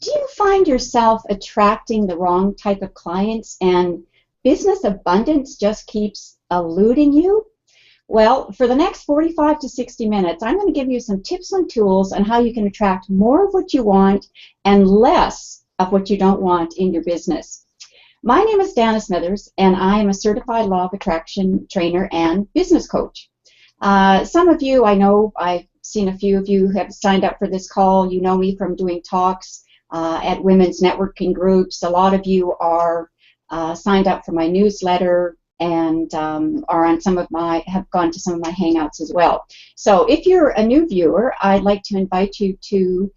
Do you find yourself attracting the wrong type of clients and business abundance just keeps eluding you? Well, for the next 45 to 60 minutes, I'm going to give you some tips and tools on how you can attract more of what you want and less of what you don't want in your business. My name is Dana Smithers, and I am a certified law of attraction trainer and business coach. Some of you, I know, I've seen a few of you who have signed up for this call. You know me from doing talks at women's networking groups. A lot of you are signed up for my newsletter and are on have gone to some of my hangouts as well. So if you're a new viewer, I'd like to invite you to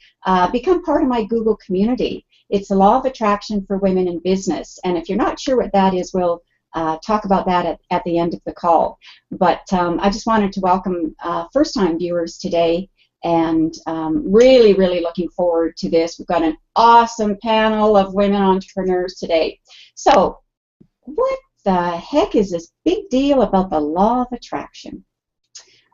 become part of my Google community. It's the Law of Attraction for Women in Business, and if you're not sure what that is, we'll talk about that at the end of the call. But I just wanted to welcome first-time viewers today, and really, really looking forward to this. We've got an awesome panel of women entrepreneurs today. So what the heck is this big deal about the law of attraction?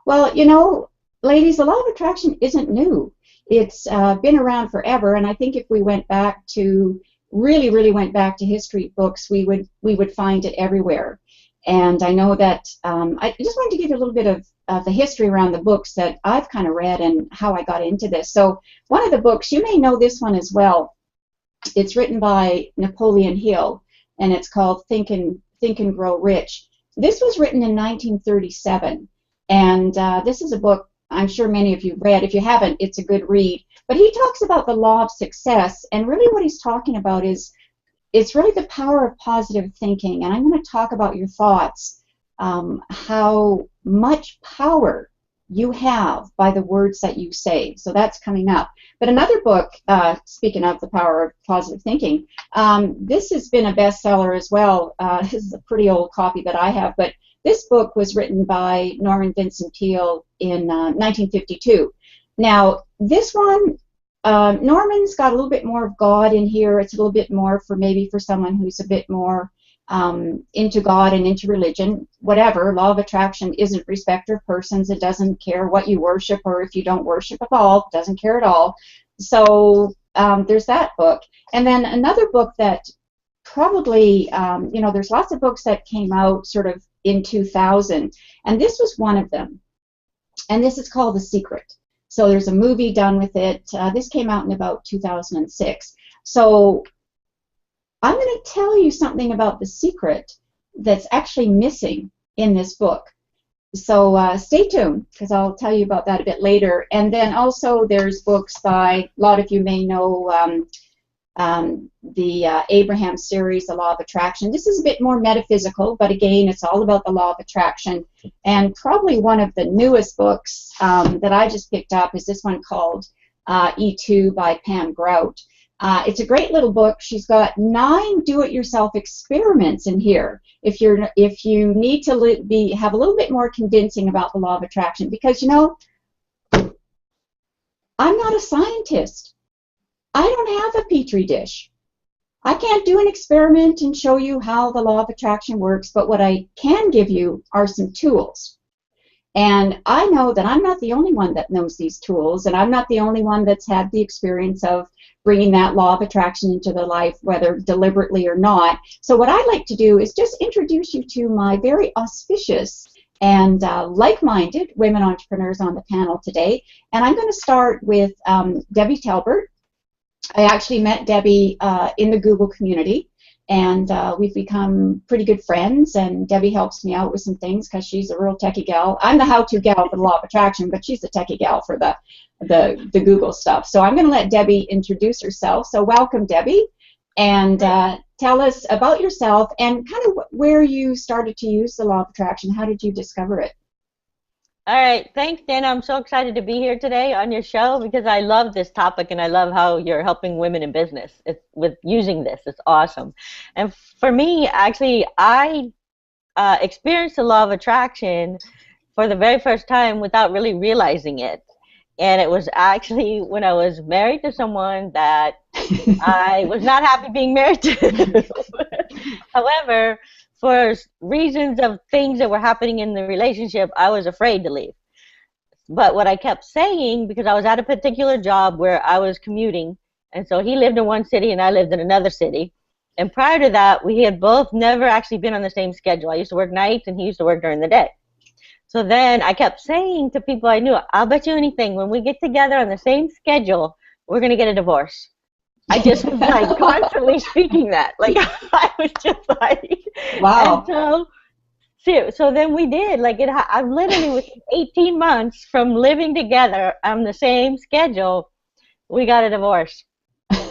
Well, you know, ladies, the law of attraction isn't new. It's been around forever, and I think if we went back to really went back to history books, we would find it everywhere. And I know that I just wanted to give you a little bit of the history around the books that I've kind of read and how I got into this. So one of the books, you may know this one as well. It's written by Napoleon Hill, and it's called Think and Grow Rich. This was written in 1937, and this is a book I'm sure many of you read. If you haven't, it's a good read. But he talks about the law of success, and really what he's talking about is it's really the power of positive thinking. And I'm going to talk about your thoughts, how much power you have by the words that you say. So that's coming up. But another book, speaking of the power of positive thinking, this has been a bestseller as well. This is a pretty old copy that I have, but this book was written by Norman Vincent Peale in 1952. Now, this one, Norman's got a little bit more of God in here. It's a little bit more for maybe for someone who's a bit more into God and into religion. Whatever, law of attraction isn't respecter of persons. It doesn't care what you worship or if you don't worship at all. It doesn't care at all. So there's that book. And then another book that probably, you know, there's lots of books that came out sort of in 2000, and this was one of them. And this is called The Secret. So there's a movie done with it. This came out in about 2006. So I'm going to tell you something about The Secret that's actually missing in this book. So stay tuned, because I'll tell you about that a bit later. And then also there's books by, a lot of you may know, the Abraham series, The Law of Attraction. This is a bit more metaphysical, but again, it's all about the law of attraction. And probably one of the newest books that I just picked up is this one called E2 by Pam Grout. It's a great little book. She's got 9 do-it-yourself experiments in here. If you need to have a little bit more convincing about the law of attraction, because you know, I'm not a scientist. I don't have a petri dish. I can't do an experiment and show you how the law of attraction works, but what I can give you are some tools. And I know that I'm not the only one that knows these tools, and I'm not the only one that's had the experience of bringing that law of attraction into their life, whether deliberately or not. So what I'd like to do is just introduce you to my very auspicious and like-minded women entrepreneurs on the panel today. And I'm going to start with Debi Talbert. I actually met Debi in the Google community, and we've become pretty good friends, and Debi helps me out with some things because she's a real techie gal. I'm the how-to gal for the law of attraction, but she's the techie gal for the Google stuff. So I'm going to let Debi introduce herself. So welcome, Debi, and tell us about yourself and kind of where you started to use the law of attraction. How did you discover it? All right, thanks, Dana. I'm so excited to be here today on your show because I love this topic and I love how you're helping women in business with using this. It's awesome. And for me, actually, I experienced the law of attraction for the very first time without really realizing it. And it was actually when I was married to someone that I was not happy being married to. However, for reasons of things that were happening in the relationship, I was afraid to leave. But what I kept saying, because I was at a particular job where I was commuting And so he lived in one city and I lived in another city. And prior to that, we had both never actually been on the same schedule. I used to work nights and he used to work during the day. So then I kept saying to people I knew, I'll bet you anything, when we get together on the same schedule, we're going to get a divorce. I just was like constantly speaking that. Like I was just like, wow. And so then we did. Like I literally within 18 months from living together on the same schedule, we got a divorce.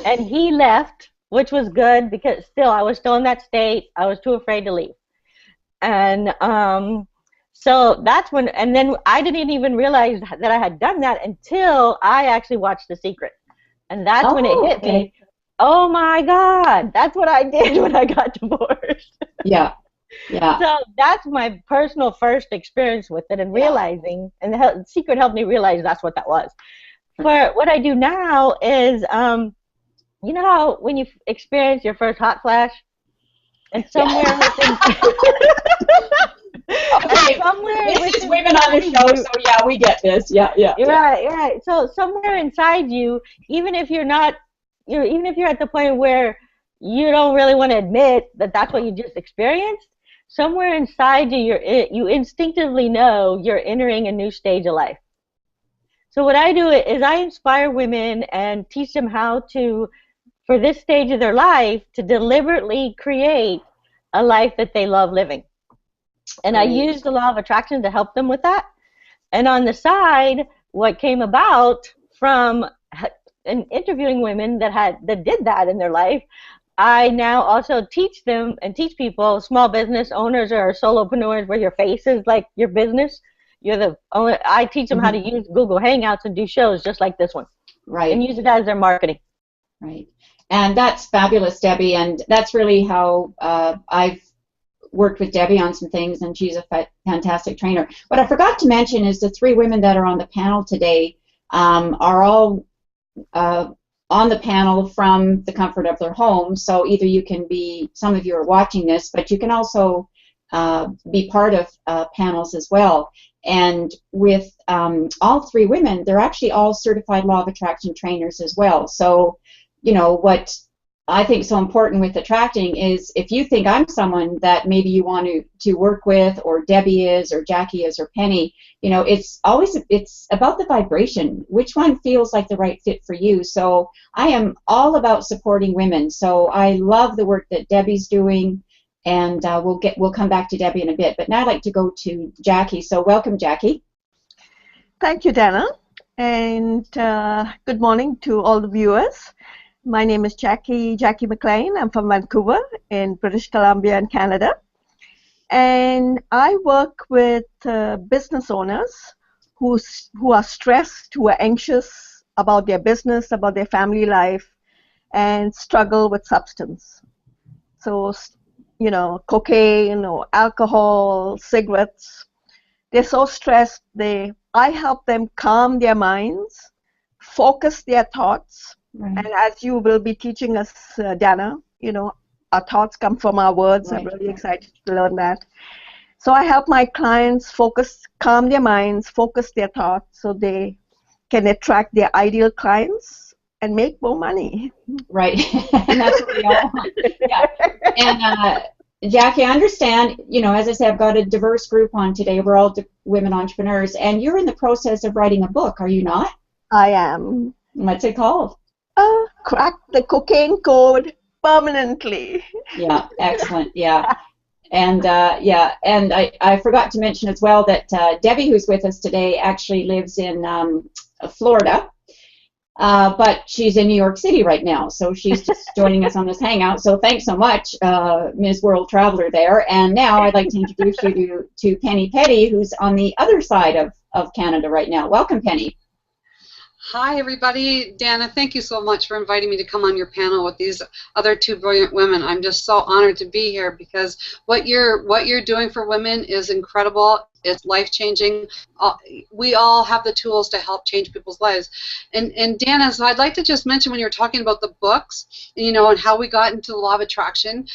And he left, which was good because still I was still in that state. I was too afraid to leave. And so that's when, and then I didn't even realize that I had done that until I actually watched The Secret. And that's when it hit me. Oh my God, that's what I did when I got divorced. Yeah. Yeah. So that's my personal first experience with it and realizing, and The Secret helped me realize that's what that was. For what I do now is, you know how when you experience your first hot flash and somewhere within... Okay, this is women on the show, so yeah, we get this. Yeah. You're right. So somewhere inside you, even if you're at the point where you don't really want to admit that that's what you just experienced, somewhere inside you, you instinctively know you're entering a new stage of life. So what I do is I inspire women and teach them how to, for this stage of their life, to deliberately create a life that they love living. And I use the law of attraction to help them with that. And on the side, what came about from interviewing women that did that in their life, I now also teach them and teach people, small business owners or solopreneurs, where your face is like your business. I teach them how to use Google Hangouts and do shows just like this one. Right. And use it as their marketing. Right. And that's fabulous, Debbie. And that's really how I've worked with Debbie on some things, and she's a fantastic trainer. What I forgot to mention is the three women that are on the panel today are all on the panel from the comfort of their home. So either you can be, some of you are watching this, but you can also be part of panels as well. And with all three women, they're actually all certified law of attraction trainers as well. So, you know, what I think is so important with attracting is, if you think I'm someone that maybe you want to work with, or Debbie is, or Jackie is, or Penny, you know, it's about the vibration. Which one feels like the right fit for you? So I am all about supporting women. So I love the work that Debbie's doing, and we'll come back to Debbie in a bit. But now I'd like to go to Jackie. So welcome, Jackie. Thank you, Dana, and good morning to all the viewers. My name is Jackie Maclean. I'm from Vancouver in British Columbia in Canada. And I work with business owners who are stressed, who are anxious about their business, about their family life, and struggle with substance. So, you know, cocaine or alcohol, cigarettes. They're so stressed. I help them calm their minds, focus their thoughts. Right. And as you will be teaching us, Dana, you know, our thoughts come from our words. Right. I'm really excited to learn that. So I help my clients calm their minds, focus their thoughts, so they can attract their ideal clients and make more money. Right. And that's what we all want. Yeah. And Jackie, I understand, you know, as I said, I've got a diverse group on today. We're all women entrepreneurs, and you're in the process of writing a book, are you not? I am. What's it called? Crack the Cocaine Code Permanently. Yeah, excellent. Yeah. And and I forgot to mention as well that Debbie, who's with us today, actually lives in Florida, but she's in New York City right now, so she's just joining us on this hangout. So thanks so much, Ms. World Traveler there. And now I'd like to introduce you to Penny Peddie, who's on the other side of Canada right now. Welcome, Penny. Hi, everybody. Dana, thank you so much for inviting me to come on your panel with these other two brilliant women. I'm just so honored to be here, because what you're doing for women is incredible. It's life-changing. We all have the tools to help change people's lives. And Dana, so I'd like to just mention, when you were talking about the books, you know, and how we got into the law of attraction,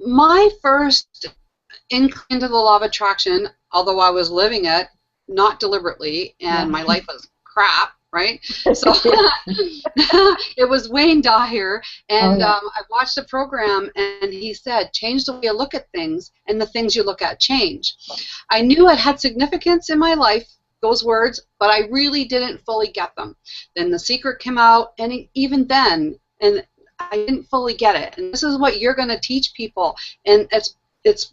my first inkling into the law of attraction, although I was living it, not deliberately, and my life was crap, right? So it was Wayne Dyer, and I watched the program, and he said, change the way you look at things, and the things you look at change. I knew it had significance in my life, those words, but I really didn't fully get them. Then The Secret came out, and even then, and I didn't fully get it. And this is what you're going to teach people, and it's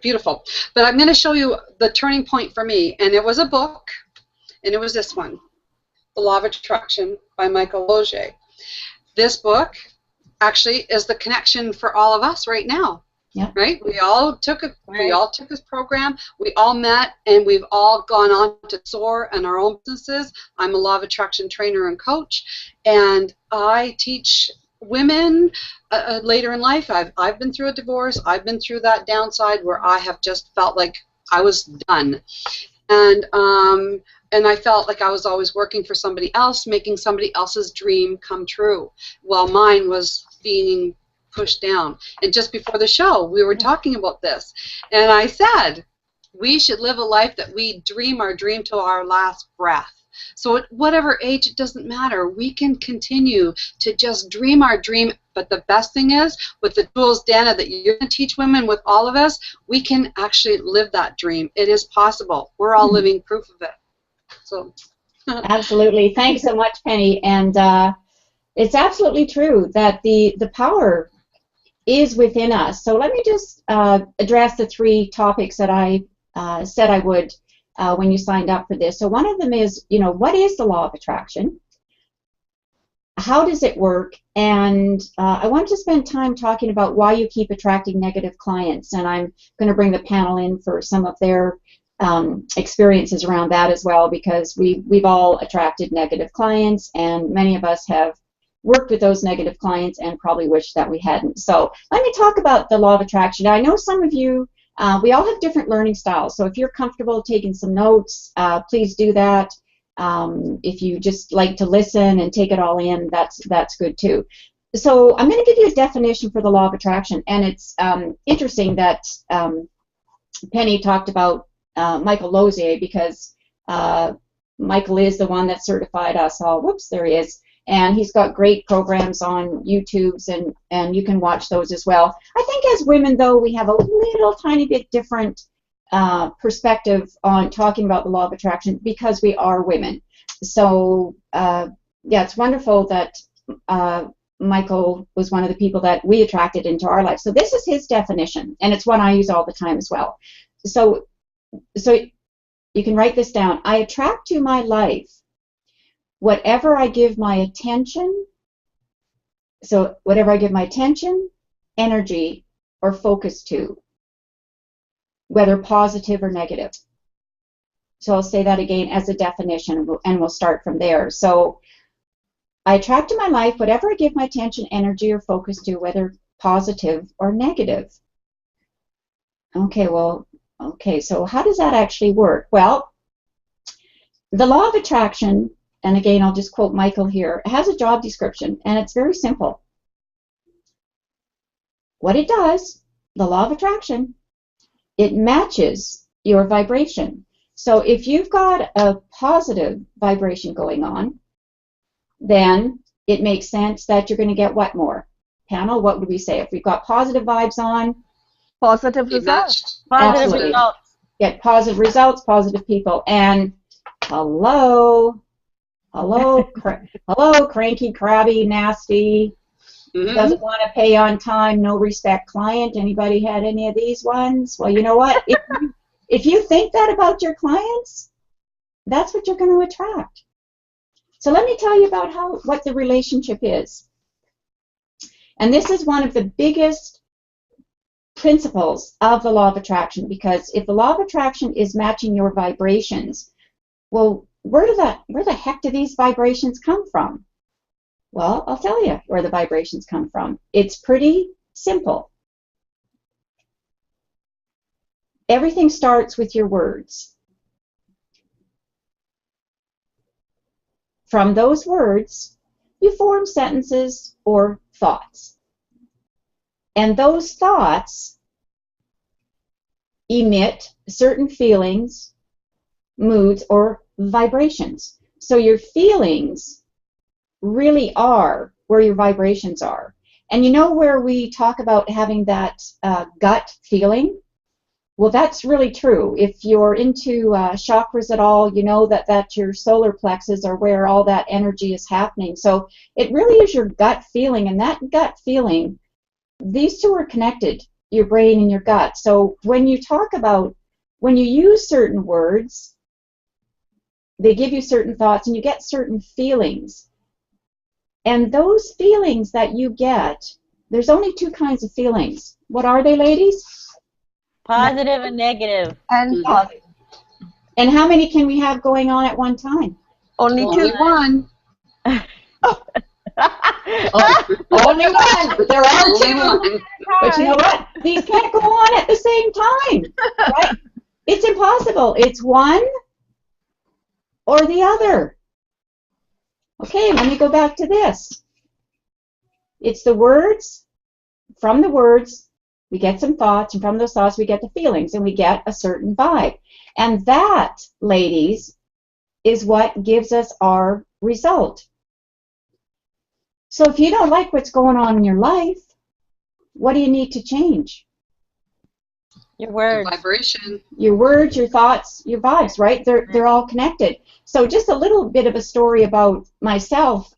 beautiful. But I'm going to show you the turning point for me, and it was a book, and it was this one, The Law of Attraction by Michael Lozier. This book actually is the connection for all of us right now. Yeah. Right? We all took this program, we all met, and we've all gone on to soar in our own businesses. I'm a Law of Attraction trainer and coach, and I teach women later in life. I've been through a divorce. I've been through that downside where I have just felt like I was done. And I felt like I was always working for somebody else, making somebody else's dream come true, while mine was being pushed down. And just before the show, we were talking about this, and I said we should live a life that we dream our dream till our last breath. So at whatever age, it doesn't matter. We can continue to just dream our dream. But the best thing is, with the tools, Dana, that you're going to teach women, with all of us, we can actually live that dream. It is possible. We're all living proof of it. So, absolutely. Thanks so much, Penny. And it's absolutely true that the power is within us. So let me just address the three topics that I said I would when you signed up for this. So one of them is, what is the law of attraction? How does it work? And I want to spend time talking about why you keep attracting negative clients. And I'm going to bring the panel in for some of their experiences around that as well, because we've all attracted negative clients, and many of us have worked with those negative clients and probably wish that we hadn't. So let me talk about the law of attraction. Now, I know some of you, we all have different learning styles, so if you're comfortable taking some notes, please do that. If you just like to listen and take it all in, that's good too. So I'm going to give you a definition for the law of attraction, and it's interesting that Penny talked about Michael Lozier, because Michael is the one that certified us all. Whoops, there he is. And he's got great programs on YouTube's, and you can watch those as well. I think as women, though, we have a little tiny bit different perspective on talking about the law of attraction because we are women. So, yeah, it's wonderful that Michael was one of the people that we attracted into our life. So this is his definition, and it's one I use all the time as well. So you can write this down. I attract to my life whatever I give my attention, so whatever I give my attention, energy, or focus to, whether positive or negative. So I'll say that again as a definition, and we'll start from there. So I attract to my life whatever I give my attention, energy, or focus to, whether positive or negative. Okay, so how does that actually work? Well, the law of attraction, and again, I'll just quote Michael here, has a job description, and it's very simple. What it does, the law of attraction, it matches your vibration. So if you've got a positive vibration going on, then it makes sense that you're going to get what more? Panel, what would we say? If we've got positive vibes on? Positive results. Positive results. Get positive results, positive people. And hello, cranky, crabby, nasty, doesn't want to pay on time, no respect client. Anybody had any of these ones? Well, you know what? If you think that about your clients, that's what you're going to attract. So let me tell you about what the relationship is. And this is one of the biggest principles of the law of attraction, because if the law of attraction is matching your vibrations, well, where the heck do these vibrations come from? Well, I'll tell you where the vibrations come from. It's pretty simple. Everything starts with your words. From those words, you form sentences or thoughts. And those thoughts emit certain feelings, moods, or vibrations. So your feelings really are where your vibrations are. And you know where we talk about having that gut feeling? Well, that's really true. If you're into chakras at all, you know that your solar plexus are where all that energy is happening. So it really is your gut feeling, and that gut feeling, these two are connected, your brain and your gut. So when you use certain words, they give you certain thoughts, and you get certain feelings. And those feelings that you get, there's only two kinds of feelings. What are they, ladies? Positive and negative. And positive. And how many can we have going on at one time? Only two. One. Only one. There are Only two. one. But you know what? These can't go on at the same time, right? It's impossible. It's one or the other. Okay, let me go back to this. It's the words. From the words, we get some thoughts, and from those thoughts, we get the feelings, and we get a certain vibe. And that, ladies, is what gives us our result. So if you don't like what's going on in your life, what do you need to change? Your words. Your vibration. Your words, your thoughts, your vibes, right? They're all connected. So just a little bit of a story about myself.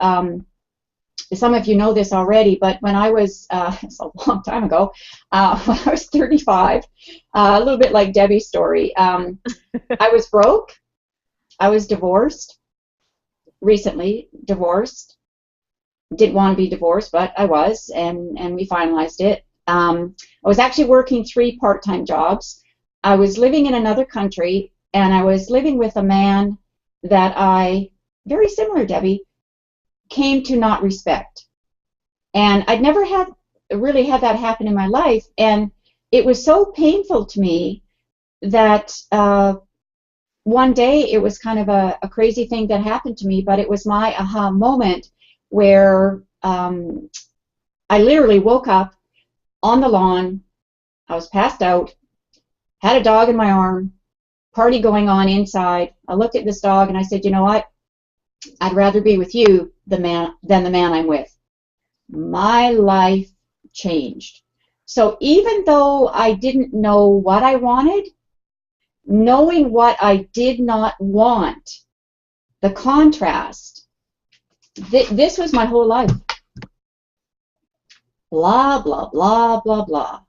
Some of you know this already, but when I was, it's a long time ago, when I was 35, a little bit like Debbie's story, I was broke, I was divorced, recently divorced, didn't want to be divorced, but I was, and we finalized it. I was actually working 3 part-time jobs. I was living in another country, and I was living with a man that very similar, Debbie, came to not respect. And I'd never really had that happen in my life, and it was so painful to me that one day it was kind of a crazy thing that happened to me, but it was my aha moment where I literally woke up on the lawn. I was passed out, had a dog in my arm, party going on inside. I looked at this dog and I said, you know what? I'd rather be with you than the man I'm with. My life changed. So even though I didn't know what I wanted, knowing what I did not want, the contrast, this was my whole life. Blah, blah, blah, blah, blah.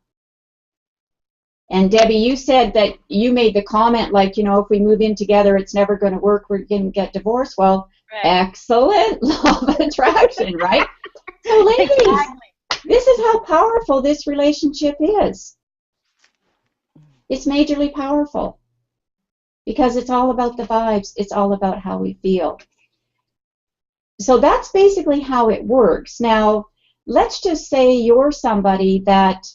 And Debbie, you said that you made the comment like, you know, if we move in together, it's never going to work, we're going to get divorced. Well, right. Excellent law of attraction, right? So ladies, exactly. This is how powerful this relationship is. It's majorly powerful because it's all about the vibes. It's all about how we feel. So that's basically how it works. Now, let's just say you're somebody that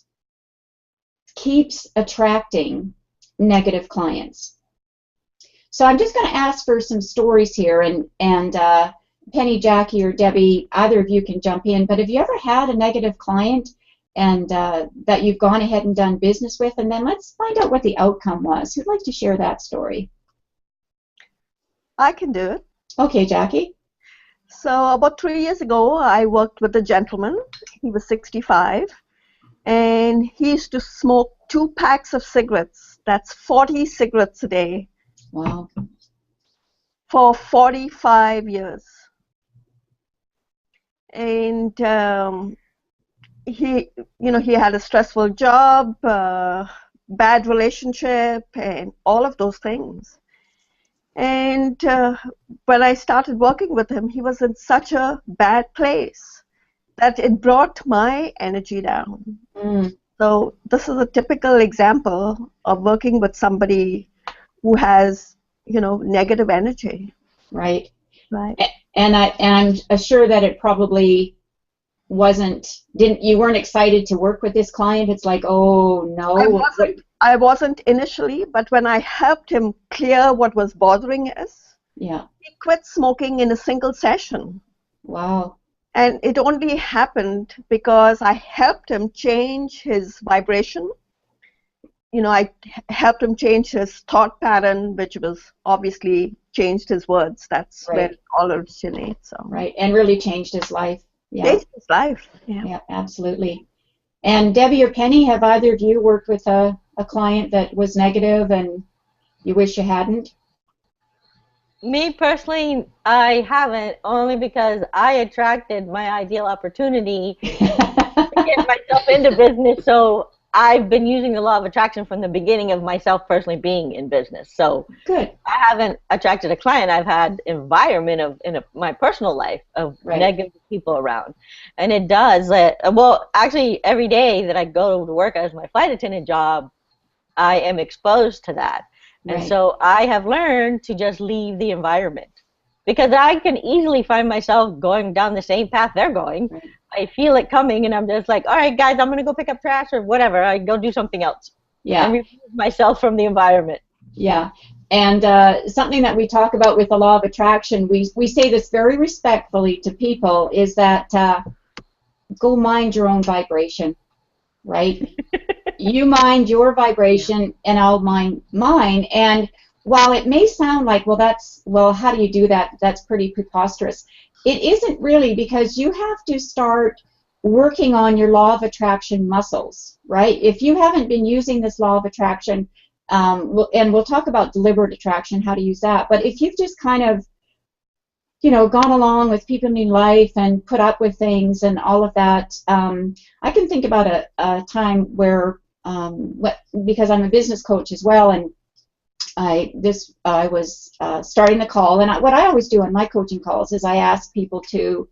keeps attracting negative clients. So I'm just going to ask for some stories here, and Penny, Jackie, or Debbie, either of you can jump in, but have you ever had a negative client and that you've gone ahead and done business with, and then let's find out what the outcome was. Who'd like to share that story? I can do it. Okay, Jackie. So about 3 years ago, I worked with a gentleman. He was 65, and he used to smoke 2 packs of cigarettes. That's 40 cigarettes a day. Wow. For 45 years. And he had a stressful job, bad relationship, and all of those things. And when I started working with him, he was in such a bad place that it brought my energy down. Mm. So this is a typical example of working with somebody who has, negative energy. Right. Right. And I'm sure that it probably you weren't excited to work with this client. It's like, oh no. I wasn't initially, but when I helped him clear what was bothering us, yeah, he quit smoking in a single session. Wow. And it only happened because I helped him change his vibration I helped him change his thought pattern, which was obviously changed his words. That's Right. where it all originates. So. Right, and really changed his life. Yeah. Changed his life. Yeah. Yeah, absolutely. And Debbie or Penny, have either of you worked with a client that was negative and you wish you hadn't? Me personally, I haven't, only because I attracted my ideal opportunity to get myself into business. So I've been using the law of attraction from the beginning of myself personally being in business. So Good. I haven't attracted a client. I've had environment of my personal life of Right. negative people around, and it does. Well, actually, every day that I go to work as my flight attendant job, I am exposed to that. And Right. so I have learned to just leave the environment, because I can easily find myself going down the same path they're going. Right. I feel it coming, and I'm just like, all right, guys, I'm going to go pick up trash or whatever. I go do something else. Yeah. And remove myself from the environment. Yeah. And something that we talk about with the law of attraction, we say this very respectfully to people, is that go mind your own vibration, right? You mind your vibration and I'll mind mine. And while it may sound like, well, how do you do that? That's pretty preposterous. It isn't really, because you have to start working on your law of attraction muscles, right? If you haven't been using this law of attraction, and we'll talk about deliberate attraction, how to use that, but if you've just kind of gone along with people in life and put up with things and all of that, I can think about a time where, because I'm a business coach as well, and I was starting the call, and what I always do on my coaching calls is I ask people to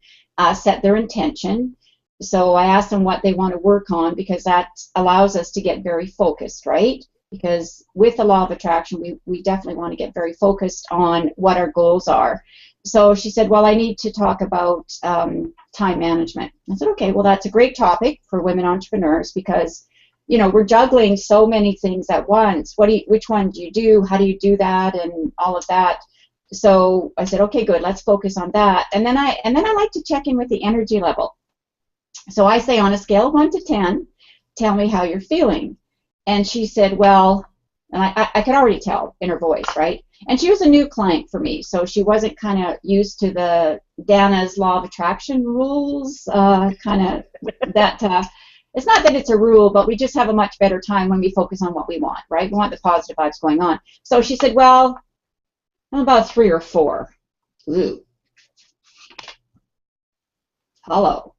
set their intention. So I ask them what they want to work on, because that allows us to get very focused, right? Because with the law of attraction, we definitely want to get very focused on what our goals are. So she said, well, I need to talk about time management. I said, okay, well, that's a great topic for women entrepreneurs, because we're juggling so many things at once. Which one do you do? How do you do that? And all of that. So I said, okay, good. Let's focus on that. And then I like to check in with the energy level. So I say, on a scale of 1 to 10, tell me how you're feeling. And she said, well, and I could already tell in her voice, right? And she was a new client for me, so she wasn't kind of used to the Dana's law of attraction rules, kind of that. It's not that it's a rule, but we just have a much better time when we focus on what we want, right? We want the positive vibes going on. So she said, well, I'm about 3 or 4. Ooh. Hello.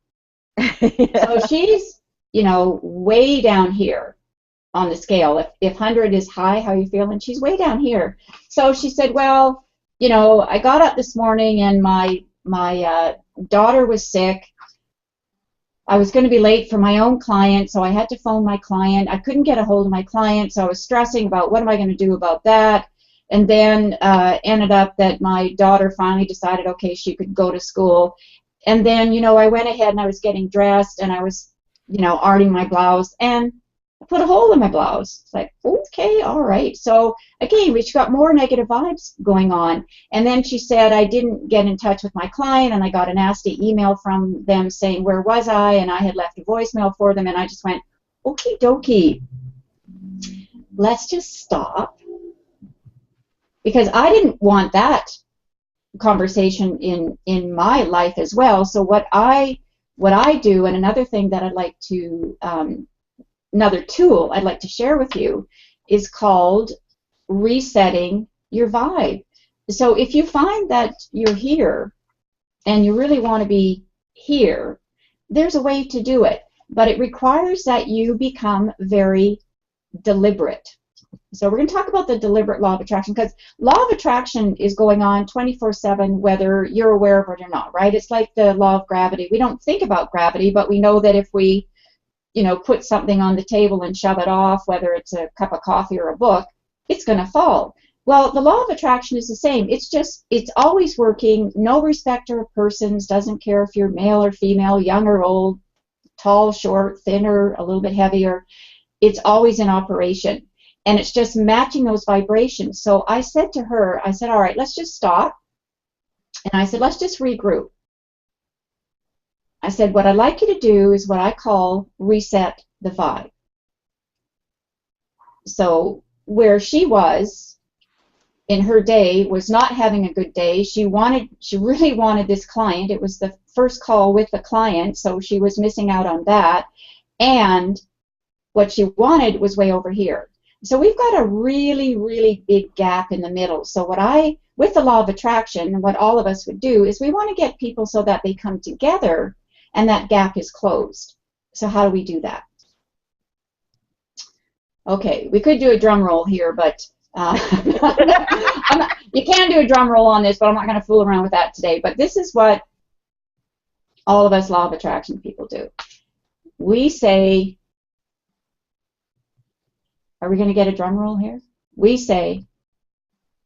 So she's, way down here on the scale. If 100 is high, how you feeling? She's way down here. So she said, well, I got up this morning and my daughter was sick. I was going to be late for my own client, so I had to phone my client. I couldn't get a hold of my client, so I was stressing about what am I going to do about that. And then ended up that my daughter finally decided, okay, she could go to school. And then, I went ahead and I was getting dressed and I was, ironing my blouse, and I put a hole in my blouse. It's like, okay, all right. So again, we got more negative vibes going on. And then she said, I didn't get in touch with my client, and I got a nasty email from them saying, where was I? And I had left a voicemail for them, and I just went, okie dokie, let's just stop. Because I didn't want that conversation in my life as well. So what I do, and another thing that I'd like to, another tool I'd like to share with you, is called resetting your vibe. So if you find that you're here and you really want to be here, there's a way to do it, but it requires that you become very deliberate. So we're going to talk about the deliberate law of attraction, because law of attraction is going on 24/7 whether you're aware of it or not, right? It's like the law of gravity. We don't think about gravity, but we know that if we put something on the table and shove it off, whether it's a cup of coffee or a book, it's going to fall. Well, the law of attraction is the same. It's always working, no respecter of persons, doesn't care if you're male or female, young or old, tall, short, thinner, a little bit heavier. It's always in operation. And it's just matching those vibrations. So I said to her, all right, let's just stop. And I said, let's just regroup. I said, what I'd like you to do is what I call reset the vibe. So where she was in her day was not having a good day. She really wanted this client. It was the first call with the client, so she was missing out on that. And what she wanted was way over here. So we've got a really, really big gap in the middle. So with the law of attraction, what all of us would do is we want to get people so that they come together and that gap is closed. So how do we do that? Okay, we could do a drum roll here, but you can do a drum roll on this, but I'm not going to fool around with that today. But this is what all of us law of attraction people do. We say, are we going to get a drum roll here? We say,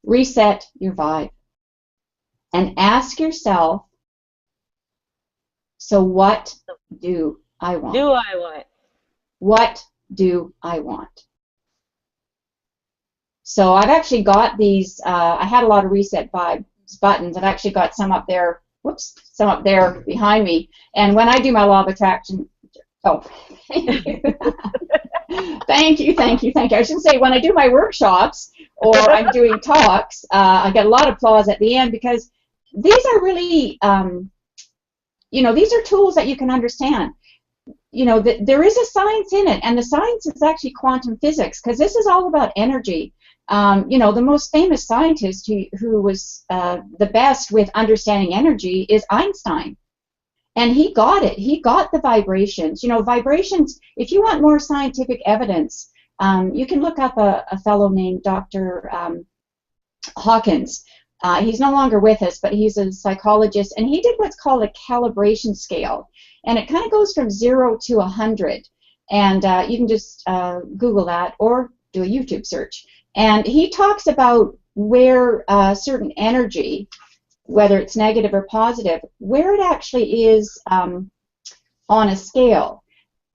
reset your vibe. And ask yourself, so what do I want? What do I want? So I've actually got these, I had a lot of reset vibes buttons. I've actually got some up there, some up there behind me. And when I do my law of attraction, oh, thank you. Thank you. I shouldn't say when I do my workshops or I'm doing talks, I get a lot of applause at the end because these are really, these are tools that you can understand. There is a science in it, and the science is actually quantum physics, because this is all about energy. The most famous scientist who was the best with understanding energy is Einstein. And he got it. He got the vibrations. Vibrations, if you want more scientific evidence, you can look up a fellow named Dr. Hawkins. He's no longer with us, but he's a psychologist, and he did what's called a calibration scale. And it kind of goes from 0 to 100. And you can just Google that or do a YouTube search. And he talks about where certain energy, whether it's negative or positive, where it actually is on a scale.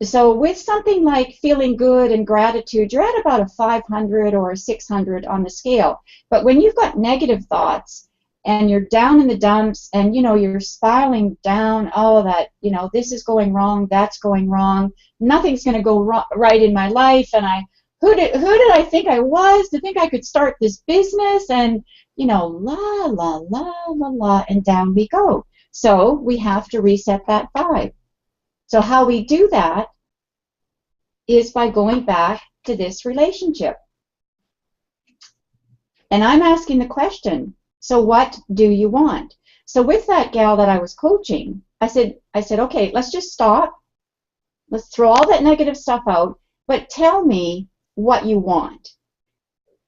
So with something like feeling good and gratitude, you're at about a 500 or a 600 on the scale. But when you've got negative thoughts and you're down in the dumps and, you're spiraling down, this is going wrong, that's going wrong, nothing's going to go right in my life, and who did I think I was to think I could start this business, and, la, la, la, la, la, and down we go. So we have to reset that vibe. So how we do that is by going back to this relationship. And I'm asking the question, so what do you want? So with that gal that I was coaching, I said, okay, let's just stop. Let's throw all that negative stuff out, but tell me what you want.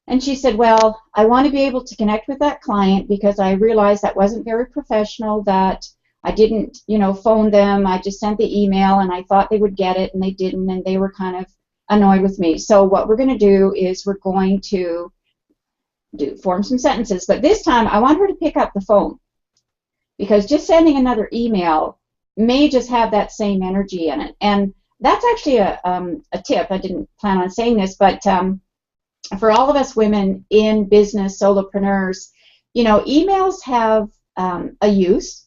And she said, well, I want to be able to connect with that client because I realized that wasn't very professional, that I didn't, phone them. I just sent the email, and I thought they would get it, and they didn't, and they were kind of annoyed with me. So what we're going to do is we're going to form some sentences. But this time, I want her to pick up the phone, because just sending another email may just have that same energy in it. And that's actually a tip. I didn't plan on saying this, but for all of us women in business, solopreneurs, emails have a use.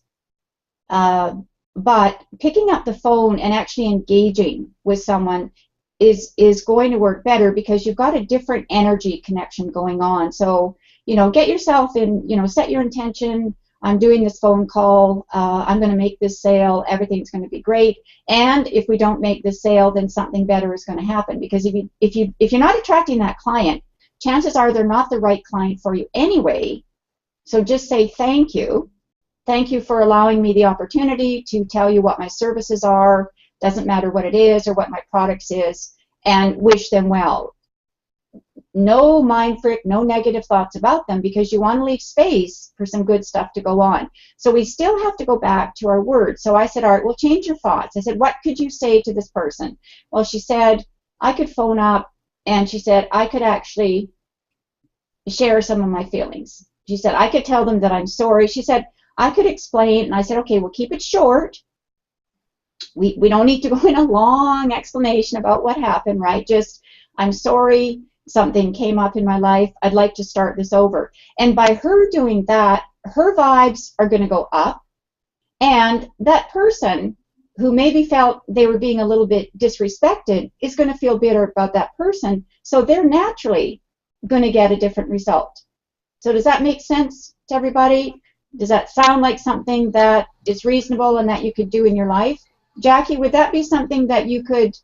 But picking up the phone and actually engaging with someone is going to work better, because you've got a different energy connection going on. So, get yourself in, set your intention. I'm doing this phone call. I'm going to make this sale. Everything's going to be great. And if we don't make this sale, then something better is going to happen. Because if you're not attracting that client, chances are they're not the right client for you anyway. So just say thank you. Thank you for allowing me the opportunity to tell you what my services are. Doesn't matter what it is or what my products is, and wish them well. No mind frick, no negative thoughts about them, because you want to leave space for some good stuff to go on. So we still have to go back to our words. So I said, all right, well, change your thoughts. I said, what could you say to this person? Well, she said, I could phone up, and she said, I could actually share some of my feelings. She said, I could tell them that I'm sorry. She said, I could explain, and I said, okay, we'll keep it short. We don't need to go in a long explanation about what happened, right? Just, I'm sorry, something came up in my life, I'd like to start this over. And by her doing that, her vibes are going to go up, and that person who maybe felt they were being a little bit disrespected is going to feel bitter about that person, so they're naturally going to get a different result. So does that make sense to everybody? Does that sound like something that is reasonable and that you could do in your life? Jackie, would that be something that you could,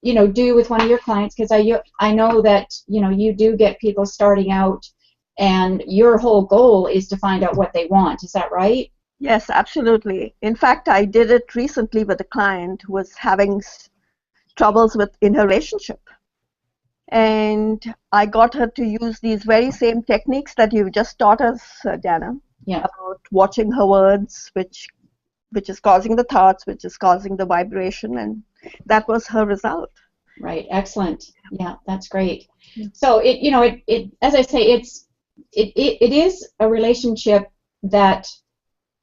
do with one of your clients? Because I know that, you do get people starting out and your whole goal is to find out what they want. Is that right? Yes, absolutely. In fact, I did it recently with a client who was having troubles in her relationship. And I got her to use these very same techniques that you've just taught us, Dana, about watching her words, which is causing the thoughts, which is causing the vibration, and that was her result. Right. Excellent. Yeah, that's great. So it as I say, it is a relationship that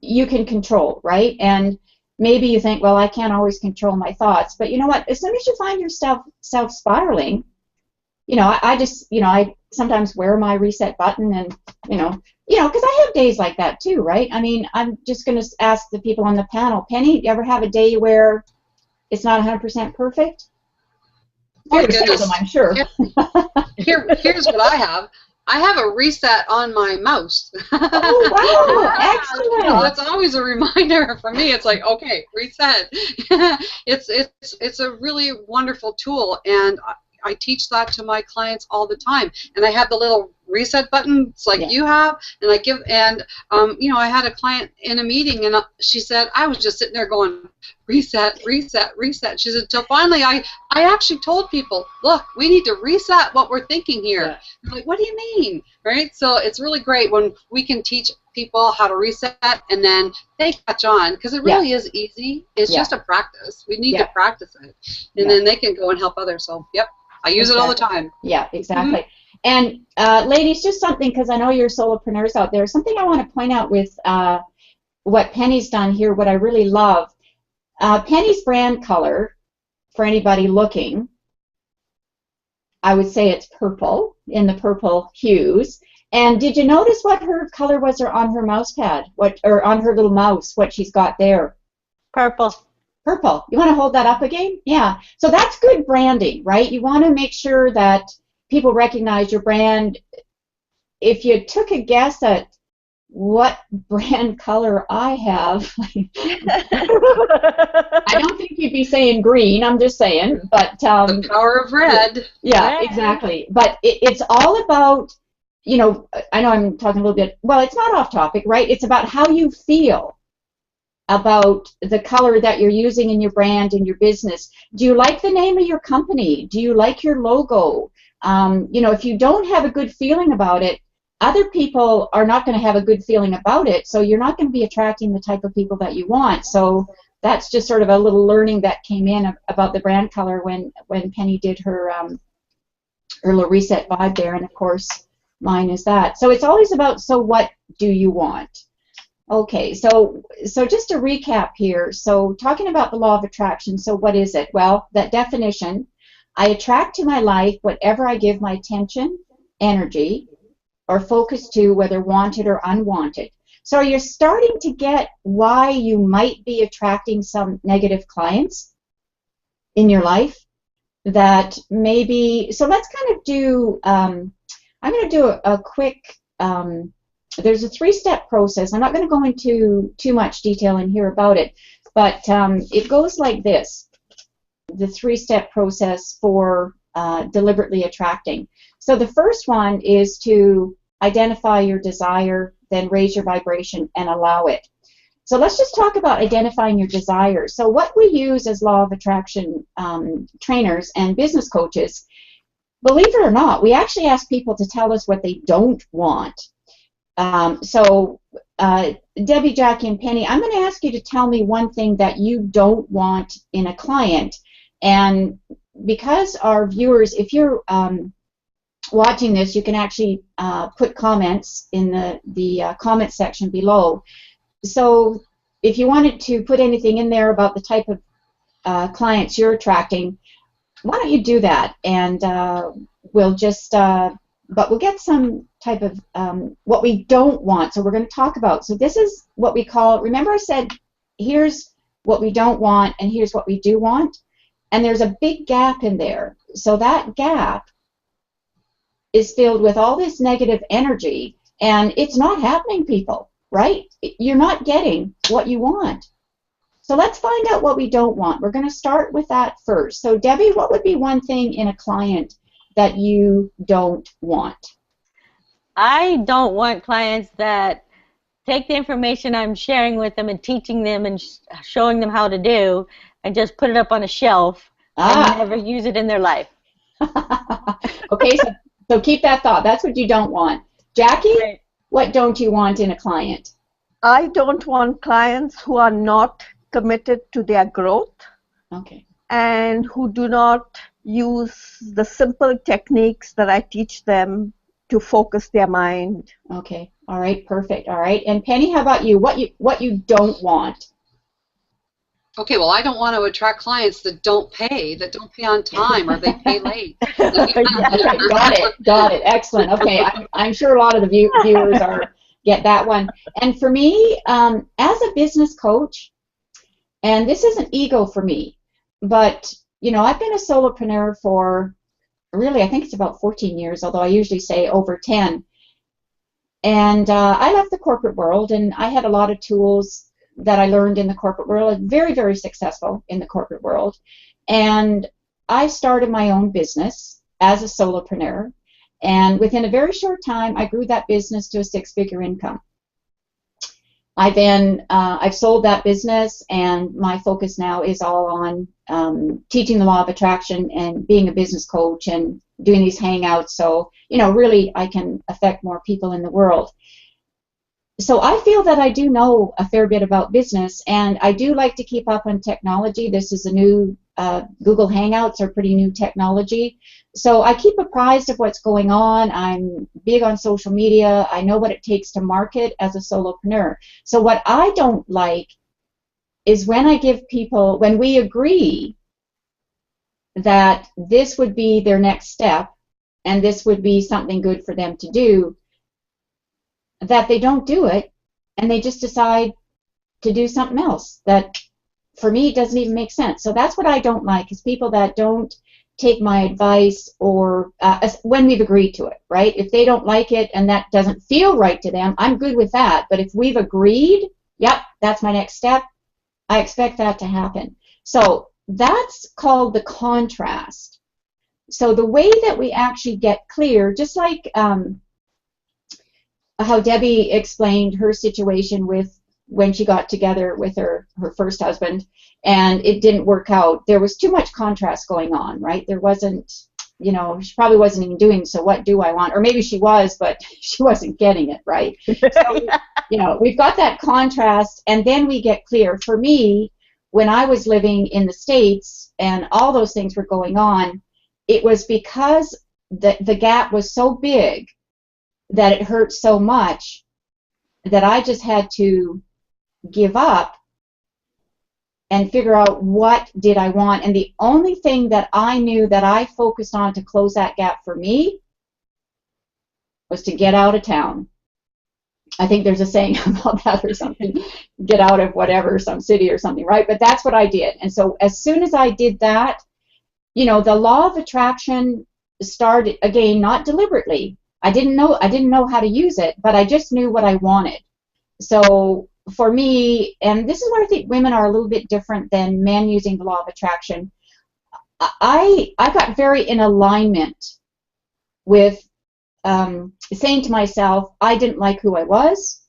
you can control, right? And maybe you think, well, I can't always control my thoughts, but you know what? As soon as you find yourself spiraling, I sometimes wear my reset button, and because I have days like that too, right? I mean, I'm just going to ask the people on the panel, Penny, you ever have a day where it's not 100% perfect? Oh, goodness. I'm sure. Here's what I have. I have a reset on my mouse. Oh, wow. Excellent. It's always a reminder for me. It's like, okay, reset. It's a really wonderful tool, and I teach that to my clients all the time. And I have the little reset buttons like you have, and I give, and I had a client in a meeting, and she said, I was just sitting there going, reset, reset, reset. She said, till finally I actually told people, look, we need to reset what we're thinking here. Yeah. I'm like, what do you mean? Right? So it's really great when we can teach people how to reset, and then they catch on, because it really is easy. It's just a practice. We need to practice it, and then they can go and help others. So, yep, I use it all the time. Yeah, exactly. And ladies, just something, because I know you're solopreneurs out there, something I want to point out with what Penny's done here, what I really love. Penny's brand color, for anybody looking, I would say it's purple, in the purple hues. And did you notice what her color was on her mouse pad, or on her little mouse, what she's got there? Purple. Purple. You want to hold that up again? Yeah. So that's good branding, right? You want to make sure that people recognize your brand. If you took a guess at what brand color I have, I don't think you'd be saying green. I'm just saying, but the power of red. Yeah, exactly. But it's all about, I know I'm talking a little bit. Well, it's not off topic, right? It's about how you feel about the color that you're using in your brand and your business. Do you like the name of your company? Do you like your logo? If you don't have a good feeling about it, other people are not going to have a good feeling about it, so you're not going to be attracting the type of people that you want. So that's just sort of a little learning that came in about the brand color when Penny did her little reset vibe there, and of course mine is that. So it's always about, so what do you want? Okay, so just to recap here, so talking about the law of attraction, so what is it? Well, that definition, I attract to my life whatever I give my attention, energy, or focus to, whether wanted or unwanted. So you're starting to get why you might be attracting some negative clients in your life that maybe, so let's kind of do, I'm going to do a quick, there's a 3-step process. I'm not going to go into too much detail in here about it, but it goes like this, the 3-step process for deliberately attracting. So the first one is to identify your desire, then raise your vibration and allow it. So let's just talk about identifying your desire. So what we use as law of attraction trainers and business coaches, believe it or not, we actually ask people to tell us what they don't want. Debbie, Jackie, and Penny, I'm going to ask you to tell me one thing that you don't want in a client. And because our viewers, if you're watching this, you can actually put comments in the comment section below. So if you wanted to put anything in there about the type of clients you're attracting, why don't you do that? And we'll just, but we'll get some type of what we don't want. So we're going to talk about. So this is what we call, remember I said, here's what we don't want, and here's what we do want. And there's a big gap in there. So that gap is filled with all this negative energy, and it's not happening, people, right? You're not getting what you want. So let's find out what we don't want. We're going to start with that first. So Debbie, what would be one thing in a client that you don't want? I don't want clients that take the information I'm sharing with them and teaching them and showing them how to do and just put it up on a shelf and never use it in their life. Okay, so keep that thought. That's what you don't want. Jackie, Right. What don't you want in a client? I don't want clients who are not committed to their growth Okay. and who do not use the simple techniques that I teach them to focus their mind. Okay. All right. Perfect. All right. And Penny, how about you? What you don't want? Okay, well, I don't want to attract clients that don't pay on time, or they pay late. Okay, got it. Excellent. Okay, I'm sure a lot of the viewers get that one. And for me, as a business coach, and this isn't ego for me, but I've been a solopreneur for really, I think it's about 14 years, although I usually say over 10. And I left the corporate world, and I had a lot of tools that I learned in the corporate world, very, very successful in the corporate world. And I started my own business as a solopreneur. And within a very short time, I grew that business to a 6-figure income. I've sold that business, and my focus now is all on teaching the law of attraction and being a business coach and doing these hangouts. So, really I can affect more people in the world. So I feel that I do know a fair bit about business, and I do like to keep up on technology. This is a new, Google Hangouts are pretty new technology. So I keep apprised of what's going on. I'm big on social media. I know what it takes to market as a solopreneur. So what I don't like is when we agree that this would be their next step and this would be something good for them to do, that they don't do it and they just decide to do something else that for me doesn't even make sense. So that's what I don't like, is people that don't take my advice, or when we've agreed to it, right? If they don't like it and that doesn't feel right to them, I'm good with that. But if we've agreed, yep, that's my next step, I expect that to happen. So that's called the contrast. So the way that we actually get clear, just like how Debbie explained her situation with when she got together with her first husband and it didn't work out. There was too much contrast going on, right? There wasn't, she probably wasn't even doing, so what do I want? Or maybe she was, but she wasn't getting it, right? So, we've got that contrast, and then we get clear. For me, when I was living in the States and all those things were going on, it was because the gap was so big that it hurt so much that I just had to give up and figure out what did I want. And the only thing that I knew that I focused on to close that gap for me was to get out of town. I think there's a saying about that or something, get out of whatever, some city or something, right? But that's what I did. And so as soon as I did that, the law of attraction started, again, not deliberately. I didn't know how to use it, but I just knew what I wanted. So for me, and this is where I think women are a little bit different than men using the law of attraction, I got very in alignment with saying to myself, I didn't like who I was,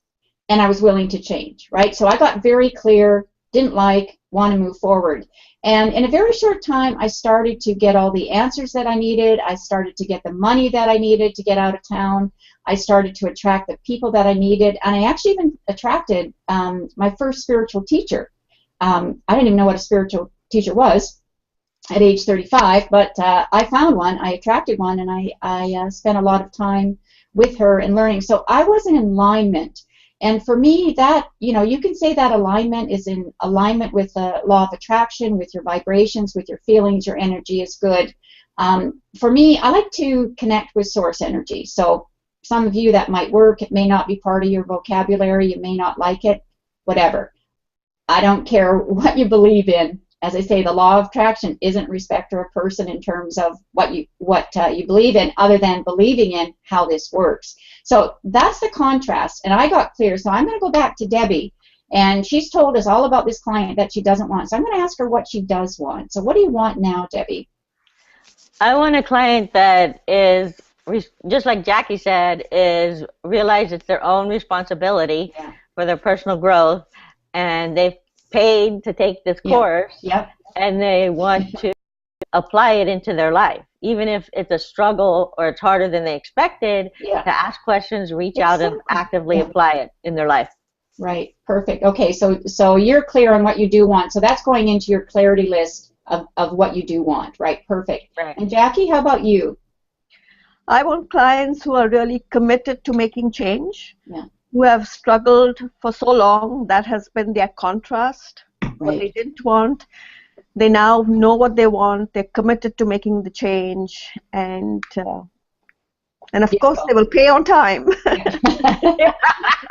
and I was willing to change, right? So I got very clear, didn't like, want to move forward. And in a very short time, I started to get all the answers that I needed. I started to get the money that I needed to get out of town. I started to attract the people that I needed. And I actually even attracted my first spiritual teacher. I didn't even know what a spiritual teacher was at age 35, but I found one. I attracted one, and I spent a lot of time with her and learning. So I was in alignment. And for me, that, you can say that alignment is in alignment with the law of attraction, with your vibrations, with your feelings, your energy is good. For me, I like to connect with source energy. So some of you that might work, it may not be part of your vocabulary, you may not like it, whatever. I don't care what you believe in. As I say, the law of attraction isn't respecter of person in terms of what you believe in, other than believing in how this works. So that's the contrast, and I got clear. So I'm going to go back to Debbie, and she's told us all about this client that she doesn't want. So I'm going to ask her what she does want. So what do you want now, Debbie? I want a client that is, just like Jackie said, is realize it's their own responsibility for their personal growth, and they've paid to take this course, and they want to apply it into their life, even if it's a struggle or it's harder than they expected. To ask questions, reach out, and actively apply it in their life. Right. Perfect. Okay. So you're clear on what you do want. So that's going into your clarity list of what you do want. Right. Perfect. Right. And Jackie, how about you? I want clients who are really committed to making change. Yeah. Who have struggled for so long. That has been their contrast. What they didn't want, they now know what they want. They're committed to making the change, and of course they will pay on time.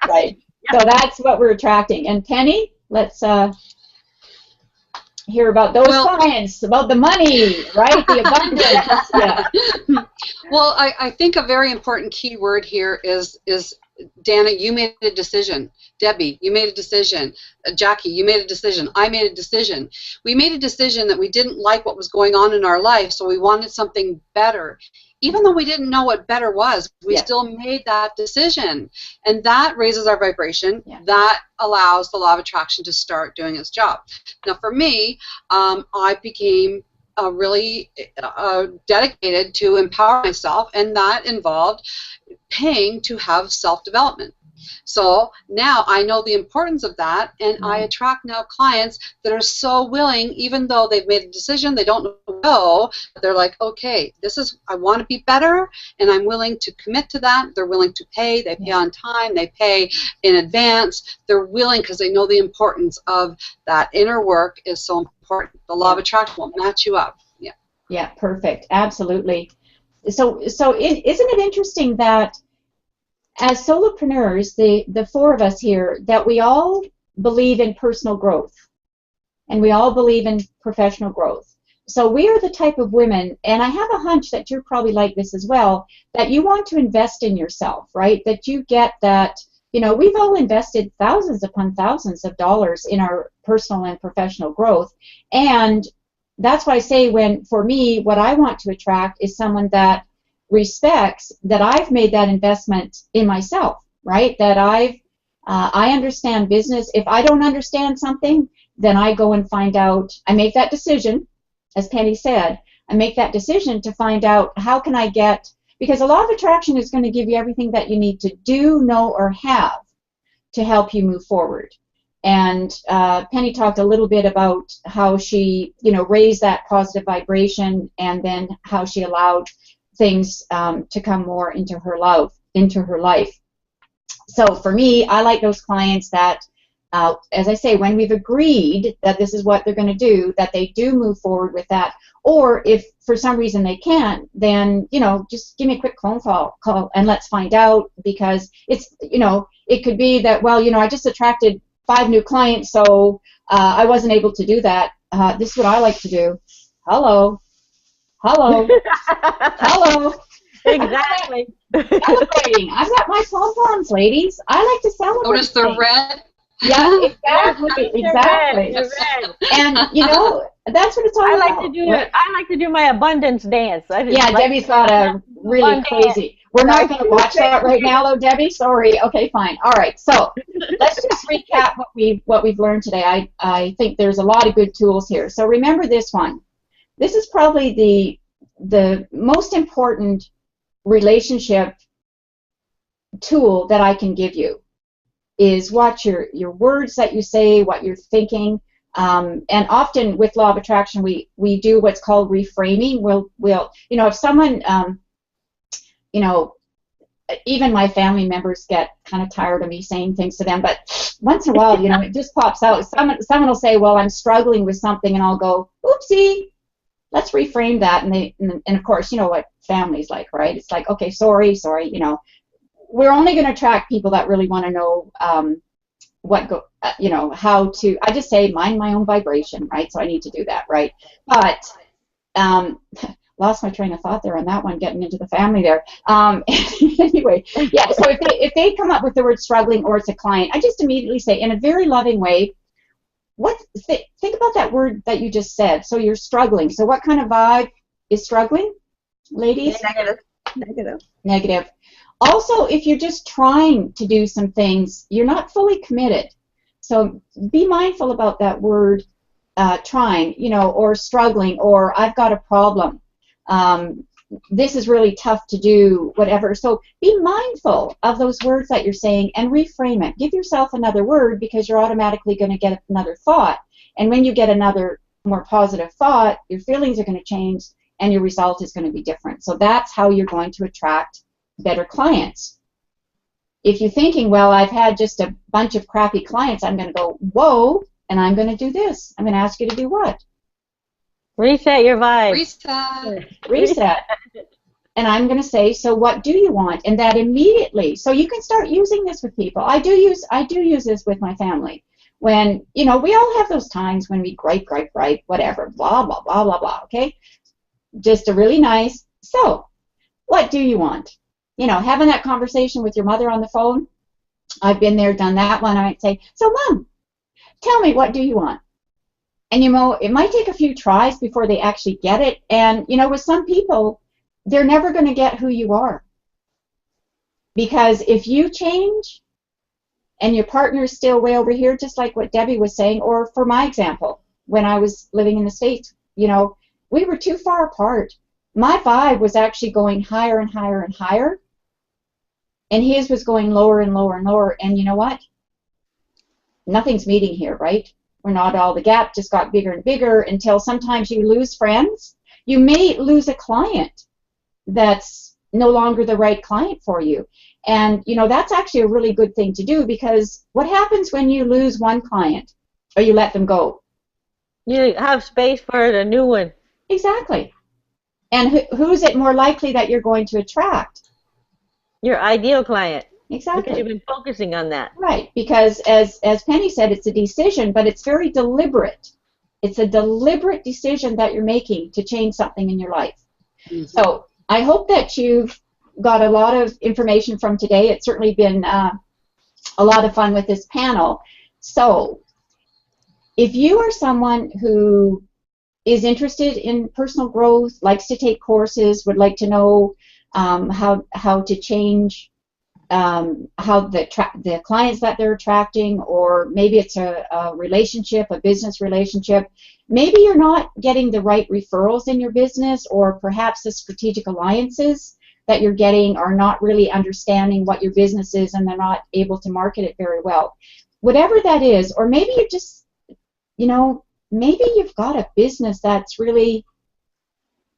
Right. So that's what we're attracting. And Penny, let's hear about those clients, about the money, right? The abundance. Well, I think a very important key word here is Dana, you made a decision. Debbie, you made a decision. Jackie, you made a decision. I made a decision. We made a decision that we didn't like what was going on in our life, so we wanted something better. Even though we didn't know what better was, we still made that decision. And that raises our vibration. That allows the law of attraction to start doing its job. Now, for me, I became really dedicated to empower myself, and that involved paying to have self-development. So now I know the importance of that, and I attract now clients that are so willing, even though they've made a decision, they don't know, they're like, okay, I want to be better, and I'm willing to commit to that. They're willing to pay. They pay on time. They pay in advance. They're willing because they know the importance of that inner work is so important. The law of attraction will match you up. Yeah, perfect. Absolutely. So isn't it interesting that as solopreneurs, the four of us here, that we all believe in personal growth, and we all believe in professional growth. So we are the type of women, and I have a hunch that you're probably like this as well, that you want to invest in yourself, right? That you get that, we've all invested thousands upon thousands of dollars in our personal and professional growth, and that's why I say, for me, what I want to attract is someone that respects that I've made that investment in myself, right? That I understand business. If I don't understand something, then I go and find out. I make that decision, as Penny said. I make that decision to find out how can I get, because the law of attraction is going to give you everything that you need to do, know, or have to help you move forward. And Penny talked a little bit about how she, raised that positive vibration, and then how she allowed things to come more into her life. So for me, I like those clients that, as I say, when we've agreed that this is what they're going to do, that they do move forward with that. Or if for some reason they can't, then just give me a quick phone call and let's find out, because it's it could be that, I just attracted 5 new clients, so I wasn't able to do that. This is what I like to do. Hello. Exactly. Celebrating. I've got my pom-poms, ladies. I like to celebrate. Notice the red. Yeah, exactly. Exactly. And that's what it's all about. I like to do my abundance dance. Debbie's got a really crazy. We're not going to watch that right now, though, Debbie. Sorry. Okay, fine. All right. So let's just recap what we've learned today. I think there's a lot of good tools here. So remember this one. This is probably the most important relationship tool that I can give you, is watch your words that you say, what you're thinking. And often with law of attraction, we do what's called reframing. We'll if someone even my family members get kind of tired of me saying things to them, but once in a while, it just pops out. Someone will say, well, I'm struggling with something, and I'll go, oopsie, let's reframe that. And of course, what family's like, right? It's like, okay, sorry, we're only going to attract people that really want to know you know, how to, I just say mind my own vibration, right? So I need to do that, right? But lost my train of thought there on that one, getting into the family there. Anyway, yeah, so if they come up with the word struggling or it's a client, I just immediately say in a very loving way, think about that word that you just said. So you're struggling. So what kind of vibe is struggling, ladies? Negative. Negative. Negative. Also, if you're just trying to do some things, you're not fully committed. So be mindful about that word trying, you know, or struggling, or I've got a problem. This is really tough to do, whatever. So be mindful of those words that you're saying and reframe it. Give yourself another word because you're automatically going to get another thought. And when you get another more positive thought, your feelings are going to change and your result is going to be different. So that's how you're going to attract better clients. If you're thinking, well, I've had just a bunch of crappy clients, I'm going to go, whoa, and I'm going to do this. I'm going to ask you to do what? Reset your vibe. Reset. And I'm going to say, so what do you want? And that immediately, so you can start using this with people. I do use this with my family. When, you know, we all have those times when we gripe, whatever, blah, blah, blah, blah, blah, okay? Just a really nice, so what do you want? You know, having that conversation with your mother on the phone, I've been there, done that one. I might say, so Mom, tell me, what do you want? And, you know, it might take a few tries before they actually get it. And, you know, with some people, they're never going to get who you are. Because if you change and your partner's still way over here, just like what Debbie was saying, or for my example, when I was living in the States, you know, we were too far apart. My vibe was actually going higher and higher and higher. And his was going lower and lower and lower. And you know what? Nothing's meeting here, right? We're not all, the gap just got bigger and bigger until sometimes you lose friends. You may lose a client that's no longer the right client for you. And, you know, that's actually a really good thing to do, because what happens when you lose one client or you let them go? You have space for the new one. Exactly. And who's it more likely that you're going to attract? Your ideal client. Exactly. Because you've been focusing on that. Right, because as Penny said, it's a decision, but it's very deliberate. It's a deliberate decision that you're making to change something in your life. Mm-hmm. So I hope that you've got a lot of information from today. It's certainly been a lot of fun with this panel. So if you are someone who is interested in personal growth, likes to take courses, would like to know how to change how the clients that they're attracting, or maybe it's a relationship, a business relationship. Maybe you're not getting the right referrals in your business, or perhaps the strategic alliances that you're getting are not really understanding what your business is and they're not able to market it very well. Whatever that is, or maybe you just, you know, maybe you've got a business that's really,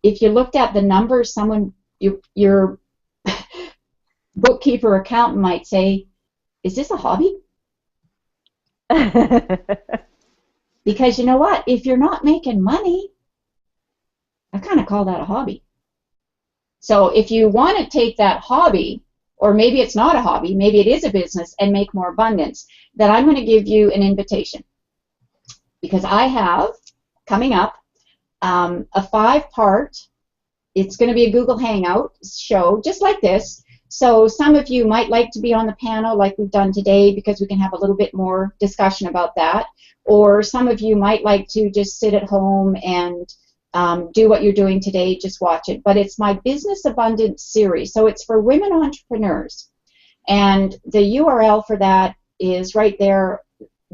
if you looked at the numbers, your bookkeeper, accountant might say, is this a hobby? Because you know what? If you're not making money, I kind of call that a hobby. So if you want to take that hobby, or maybe it's not a hobby, maybe it is a business, and make more abundance, then I'm going to give you an invitation. Because I have, coming up, a 5-part, it's going to be a Google Hangout show, just like this. So some of you might like to be on the panel like we've done today, because we can have a little bit more discussion about that. Or some of you might like to just sit at home and do what you're doing today, just watch it. But it's my Business Abundance series, so it's for women entrepreneurs. And the URL for that is right there,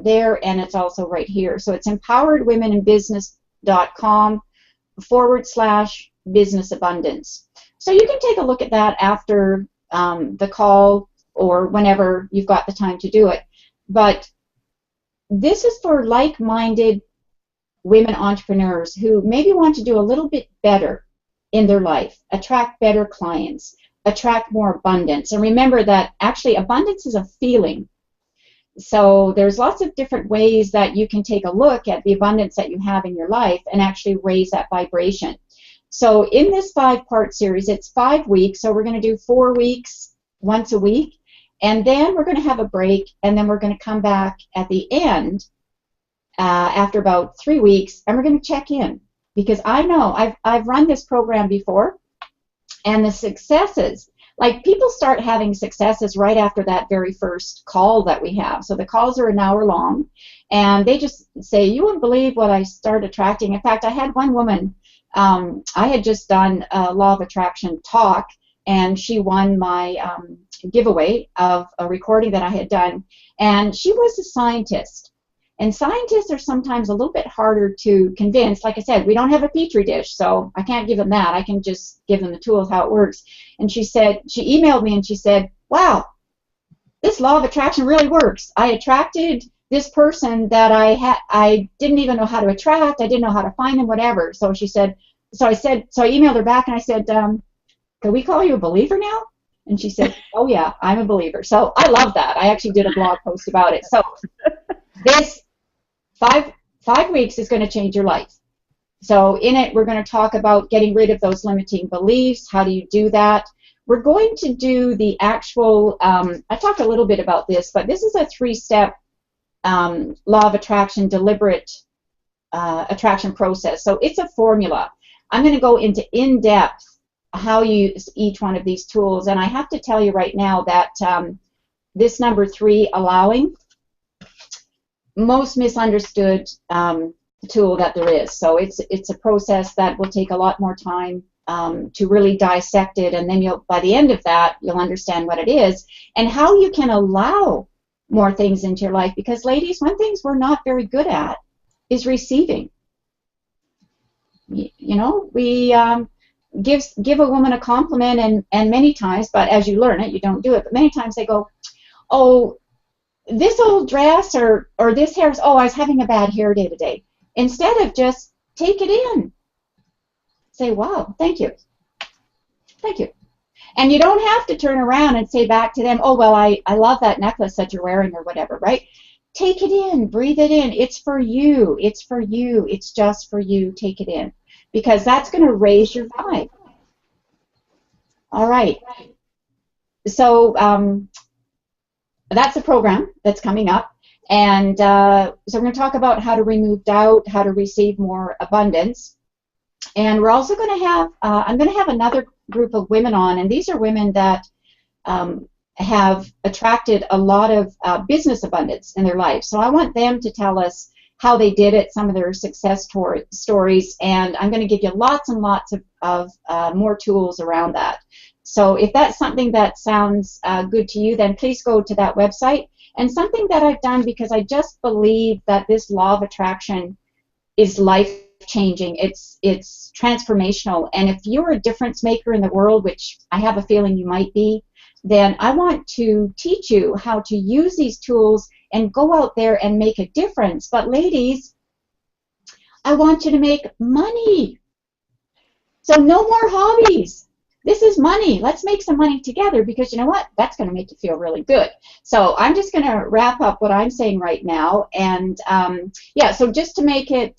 and it's also right here. So it's empoweredwomeninbusiness.com/business abundance. So you can take a look at that after the call, or whenever you've got the time to do it. But this is for like-minded women entrepreneurs who maybe want to do a little bit better in their life, attract better clients, attract more abundance. And remember that actually abundance is a feeling. So there's lots of different ways that you can take a look at the abundance that you have in your life and actually raise that vibration. So in this 5-part series, it's 5 weeks, so we're going to do 4 weeks once a week. And then we're going to have a break, and then we're going to come back at the end after about 3 weeks, and we're going to check in. Because I know I've run this program before, and the successes, like people start having successes right after that very first call that we have. So the calls are an hour long, and they just say, you wouldn't believe what I started attracting. In fact, I had one woman, I had just done a Law of Attraction talk, and she won my giveaway of a recording that I had done, and she was a scientist. And scientists are sometimes a little bit harder to convince. Like I said, we don't have a petri dish, so I can't give them that. I can just give them the tools, how it works. And she said, she emailed me and she said, wow, this law of attraction really works. I attracted this person that I didn't even know how to attract. I didn't know how to find them, whatever. So she said, so I emailed her back and I said, can we call you a believer now? And she said, oh yeah, I'm a believer. So I love that. I actually did a blog post about it. So this 5 weeks is going to change your life. So in it, we're going to talk about getting rid of those limiting beliefs. How do you do that? We're going to do the actual, I talked a little bit about this, but this is a 3-step law of attraction, deliberate attraction process. So it's a formula. I'm going to go into in-depth how you use each one of these tools. And I have to tell you right now that this number 3, allowing, most misunderstood tool that there is. So it's a process that will take a lot more time to really dissect it, and then by the end of that you'll understand what it is and how you can allow more things into your life. Because ladies, one thing we're not very good at is receiving. You know, we give a woman a compliment, and many times, but as you learn it, you don't do it, but many times they go, oh, this old dress or this hair, oh, I was having a bad hair day today. Instead of just take it in. Say, wow, thank you. Thank you. And you don't have to turn around and say back to them, oh, well, I love that necklace that you're wearing or whatever, right? Take it in. Breathe it in. It's for you. It's for you. It's just for you. Take it in. Because that's going to raise your vibe. All right. So, that's a program that's coming up, and so we're going to talk about how to remove doubt, how to receive more abundance, and we're also going to have, I'm going to have another group of women on, and these are women that have attracted a lot of business abundance in their life. So I want them to tell us how they did it, some of their success stories, and I'm going to give you lots and lots of more tools around that. So if that's something that sounds good to you, then please go to that website. And something that I've done, because I just believe that this law of attraction is life-changing. It's transformational. And if you're a difference maker in the world, which I have a feeling you might be, then I want to teach you how to use these tools and go out there and make a difference. But ladies, I want you to make money. So no more hobbies. This is money. Let's make some money together, because you know what? That's going to make you feel really good. So I'm just going to wrap up what I'm saying right now. And yeah, so just to make it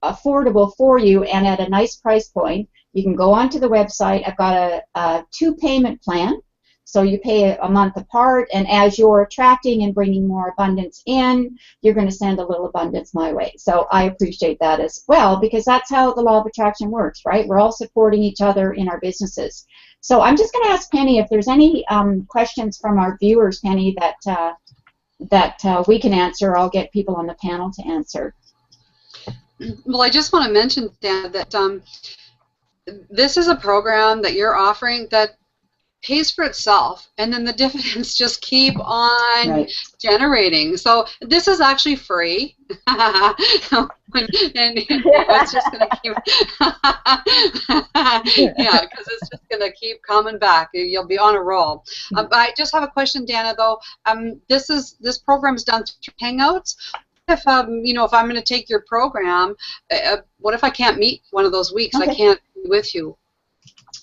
affordable for you and at a nice price point, you can go onto the website. I've got a 2-payment plan. So you pay a month apart, and as you're attracting and bringing more abundance in, you're going to send a little abundance my way. So I appreciate that as well, because that's how the law of attraction works, right? We're all supporting each other in our businesses. So I'm just going to ask Penny if there's any questions from our viewers, Penny, that we can answer. I'll get people on the panel to answer. Well, I just want to mention, Dan, that this is a program that you're offering that pays for itself, and then the dividends just keep on generating. So this is actually free, and it's just going to keep, yeah, because it's just going to keep coming back. You'll be on a roll. I just have a question, Dana. Though, this program is done through Hangouts. If you know, if I'm going to take your program, what if I can't meet one of those weeks? I can't be with you.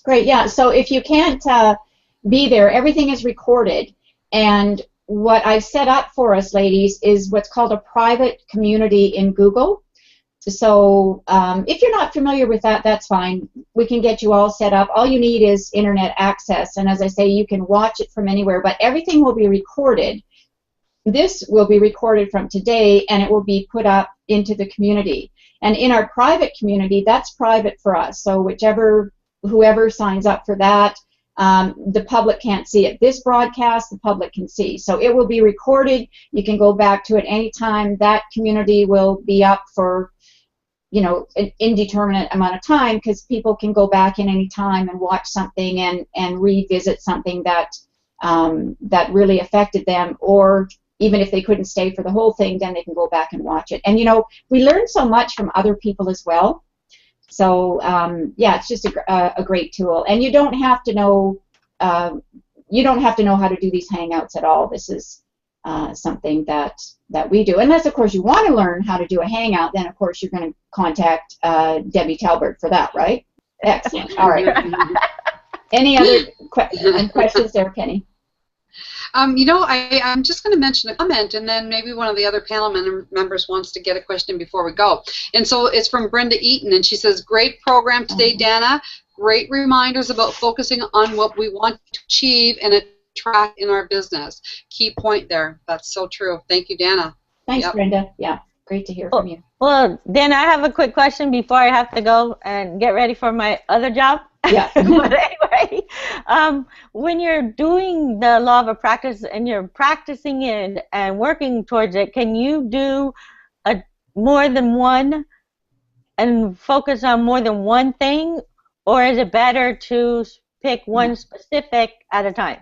Great. Yeah. So if you can't be there, everything is recorded, and what I've set up for us, ladies, is what's called a private community in Google. So if you're not familiar with that, that's fine. We can get you all set up. All you need is internet access. And as I say, you can watch it from anywhere, but everything will be recorded. This will be recorded from today, and it will be put up into the community. And in our private community, that's private for us. So whoever signs up for that, the public can't see it. This broadcast, the public can see. So it will be recorded. You can go back to it anytime. That community will be up for, you know, an indeterminate amount of time, because people can go back in any time and watch something and revisit something that that really affected them, or even if they couldn't stay for the whole thing, then they can go back and watch it. And, you know, we learn so much from other people as well. So, yeah, it's just a great tool. And you don't have to know how to do these Hangouts at all. This is something that we do. Unless, of course, you want to learn how to do a Hangout, then, of course, you're going to contact Debi Talbert for that, right? Excellent. All right. Any other questions there, Penny? You know, I'm just going to mention a comment, and then maybe one of the other panel members wants to get a question before we go. And so it's from Brenda Eaton, and she says, great program today, Dana. Great reminders about focusing on what we want to achieve and attract in our business. Key point there. That's so true. Thank you, Dana. Thanks, Brenda. Yeah, great to hear from you. Well, Dana, I have a quick question before I have to go and get ready for my other job. Yeah. But anyway, when you're doing the law of practice and you're practicing it and working towards it, can you do more than one and focus on more than one thing, or is it better to pick one specific at a time?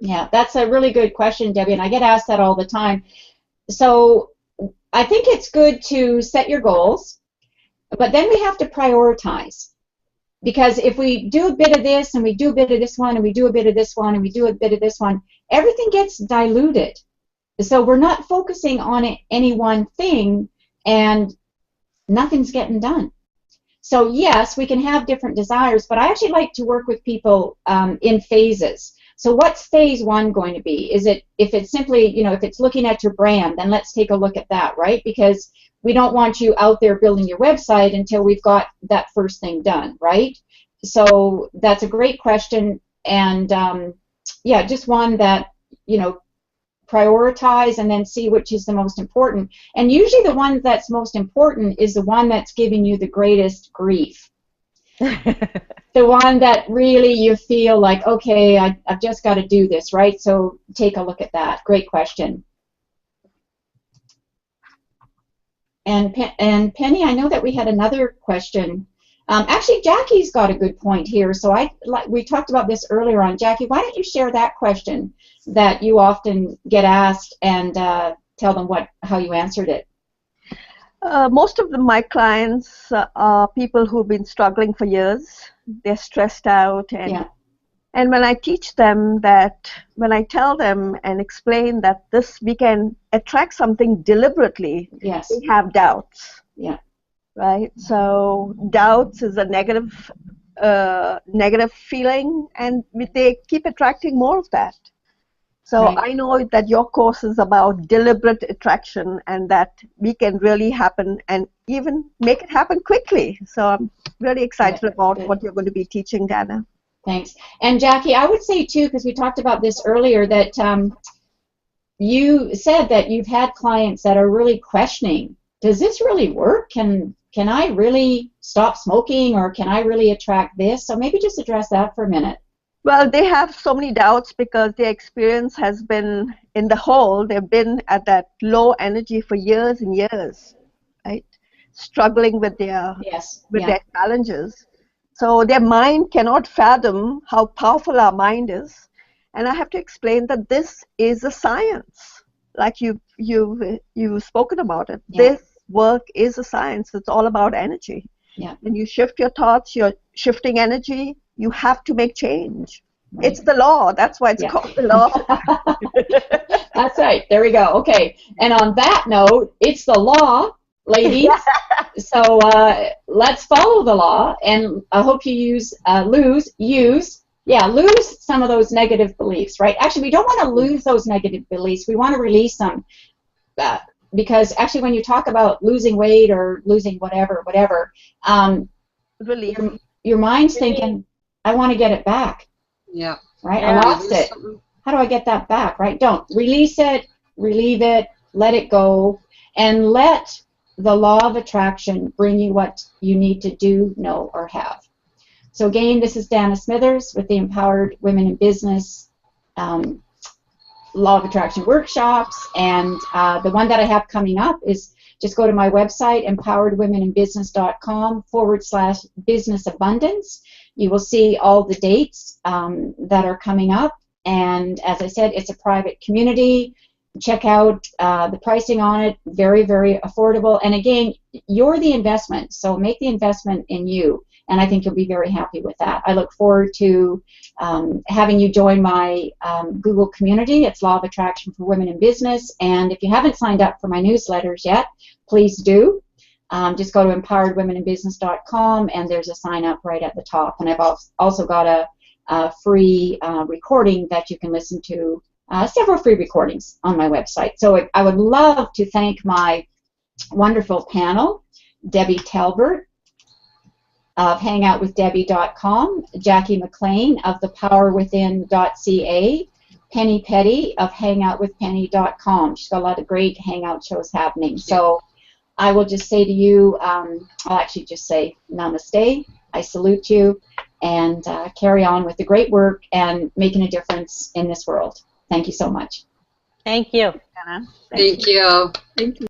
Yeah, that's a really good question, Debbie, and I get asked that all the time. So I think it's good to set your goals, but then we have to prioritize. Because if we do a bit of this, and we do a bit of this one, and we do a bit of this one, and we do a bit of this one, everything gets diluted. So we're not focusing on any one thing, and nothing's getting done. So yes, we can have different desires, but I actually like to work with people in phases. So what's phase one going to be? Is it, if it's simply, you know, if it's looking at your brand, then let's take a look at that, right? Because we don't want you out there building your website until we've got that first thing done, right? So that's a great question, and yeah, just one that, you know, prioritize and then see which is the most important. And usually the one that's most important is the one that's giving you the greatest grief. The one that really you feel like, okay, I've just got to do this, right? So take a look at that. Great question. And Penny, I know that we had another question. Actually, Jackie's got a good point here. So we talked about this earlier on. Jackie, why don't you share that question that you often get asked and tell them how you answered it? Most of my clients are people who've been struggling for years. They're stressed out, and when I teach them that, when I tell them and explain that we can attract something deliberately, yes, they have doubts. Yeah. Right. So doubts is a negative feeling, and they keep attracting more of that. So right. I know that your course is about deliberate attraction, and that we can really happen and even make it happen quickly. So I'm really excited about what you're going to be teaching, Dana. Thanks. And Jackie, I would say too, because we talked about this earlier, that you said that you've had clients that are really questioning, does this really work? Can I really stop smoking, or can I really attract this? So maybe just address that for a minute. Well, they have so many doubts because their experience has been in the hole. They've been at that low energy for years and years, right? Struggling with their their challenges. So their mind cannot fathom how powerful our mind is. And I have to explain that this is a science, like you've spoken about it. Yeah. This work is a science. It's all about energy. Yeah. When you shift your thoughts, you're shifting energy. You have to make change. Right. It's the law. That's why it's called the law. That's right. There we go. Okay. And on that note, it's the law, ladies. So let's follow the law, and I hope you lose some of those negative beliefs, right? Actually, we don't want to lose those negative beliefs. We want to release them. because actually when you talk about losing weight or losing whatever, Relief. your mind's thinking, I want to get it back. Yeah. Right? Yeah. I lost it. How do I get that back? Right? Don't. Release it, relieve it, let it go, and let the law of attraction bring you what you need to do, know, or have. So again, this is Dana Smithers with the Empowered Women in Business Law of Attraction workshops, and the one that I have coming up is just go to my website, empoweredwomeninbusiness.com/business abundance. You will see all the dates that are coming up, and as I said, it's a private community. Check out the pricing on it, very, very affordable. And again, you're the investment, so make the investment in you, and I think you'll be very happy with that. I look forward to having you join my Google community. It's Law of Attraction for Women in Business, and if you haven't signed up for my newsletters yet, please do. Just go to empoweredwomeninbusiness.com, and there's a sign up right at the top. And I've also got a free recording that you can listen to, several free recordings on my website. So I would love to thank my wonderful panel, Debi Talbert of hangoutwithdebbie.com, Jackie Maclean of thepowerwithin.ca, Peddie of hangoutwithpenny.com. She's got a lot of great hangout shows happening. So I will just say to you, I'll actually just say namaste. I salute you, and carry on with the great work and making a difference in this world. Thank you so much. Thank you. Anna. Thank you. Thank you.